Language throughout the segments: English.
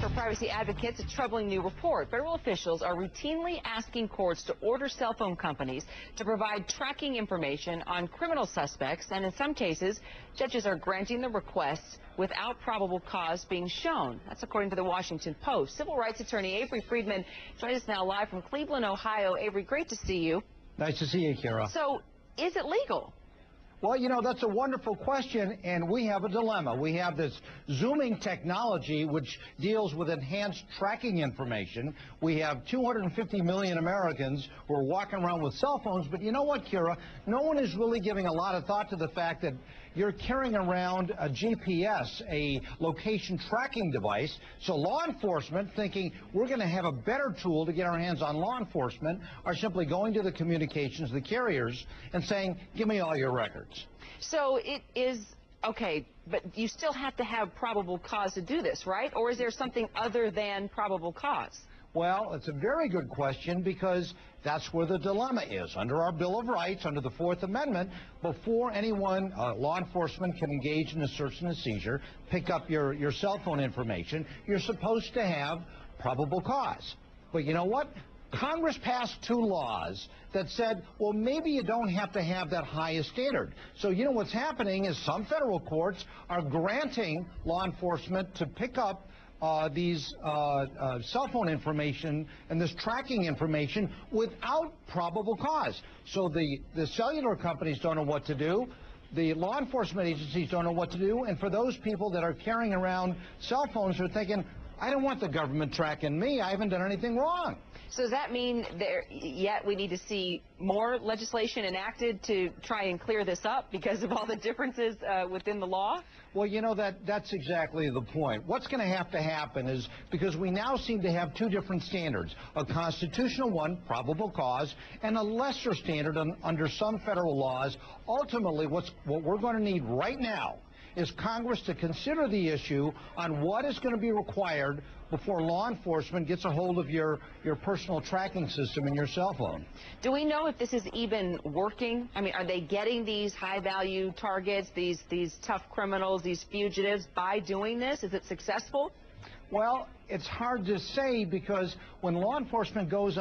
For privacy advocates, a troubling new report. Federal officials are routinely asking courts to order cell phone companies to provide tracking information on criminal suspects, and in some cases, judges are granting the requests without probable cause being shown. That's according to the Washington Post. Civil rights attorney Avery Friedman joins us now live from Cleveland, Ohio. Avery, great to see you. Nice to see you, Kira. So, is it legal? Well, you know, that's a wonderful question, and we have a dilemma. We have this zooming technology which deals with enhanced tracking information. We have 250 million Americans who are walking around with cell phones, but you know what, Kira? No one is really giving a lot of thought to the fact that you're carrying around a GPS, a location tracking device, so law enforcement, thinking we're going to have a better tool to get our hands on law enforcement, are simply going to the communications, the carriers, and saying, give me all your records. So it is, okay, but you still have to have probable cause to do this, right? Or is there something other than probable cause? Well, it's a very good question, because that's where the dilemma is. Under our Bill of Rights, under the Fourth Amendment, before anyone, law enforcement, can engage in a search and a seizure, pick up your cell phone information, you're supposed to have probable cause. But you know what? Congress passed two laws that said, well, maybe you don't have to have that highest standard. So, you know, what's happening is some federal courts are granting law enforcement to pick up these cell phone information and this tracking information without probable cause. So the cellular companies don't know what to do. The law enforcement agencies don't know what to do. And for those people that are carrying around cell phones, are thinking, I don't want the government tracking me. I haven't done anything wrong. So does that mean yet we need to see more legislation enacted to try and clear this up because of all the differences within the law? Well, you know, that's exactly the point. What's going to happen is, because we now seem to have two different standards, a constitutional one, probable cause, and a lesser standard under some federal laws. Ultimately, what we're going to need right now is Congress to consider the issue on what is going to be required before law enforcement gets a hold of your personal tracking system in your cell phone. Do we know if this is even working? I mean, are they getting these high-value targets, these tough criminals, these fugitives, by doing this? Is it successful? Well, it's hard to say, because when law enforcement goes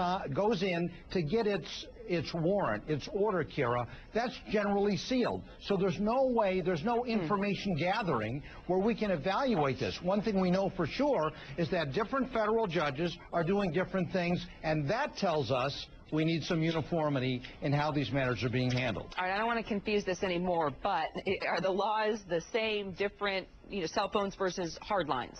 in to get its warrant, its order, Kira, that's generally sealed. So there's no way, there's no information gathering where we can evaluate this. One thing we know for sure is that different federal judges are doing different things, and that tells us we need some uniformity in how these matters are being handled. All right, I don't want to confuse this anymore, but are the laws the same, different, you know, cell phones versus hard lines?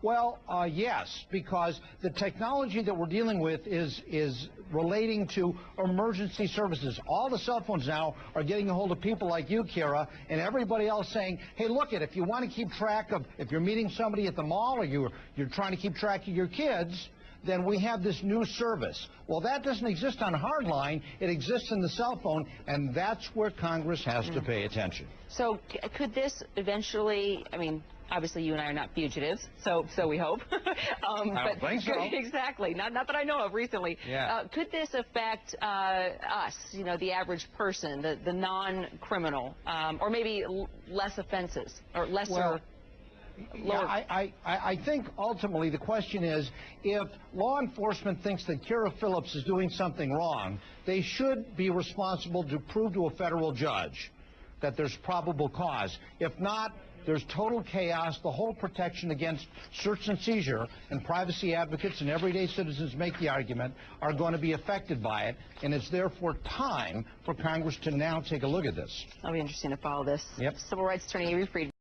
Well, yes, because the technology that we're dealing with is relating to emergency services. All the cell phones now are getting a hold of people like you, Kira, and everybody else saying, hey, look, if you want to keep track of, if you're meeting somebody at the mall, or you're trying to keep track of your kids, then we have this new service. Well, that doesn't exist on hardline. It exists in the cell phone, and that's where Congress has to pay attention. So could this eventually, I mean, obviously you and I are not fugitives, so we hope. I don't think so. Exactly. Not that I know of recently. Yeah. Could this affect us, you know, the average person, the non-criminal, or maybe less offenses, or lesser... Well, yeah, I think ultimately the question is, if law enforcement thinks that Kira Phillips is doing something wrong, they should be responsible to prove to a federal judge that there's probable cause. If not, there's total chaos. The whole protection against search and seizure, and privacy advocates and everyday citizens make the argument, are going to be affected by it, and it's therefore time for Congress to now take a look at this. It'll be interesting to follow this. Yep. Civil rights attorney Avery Friedman.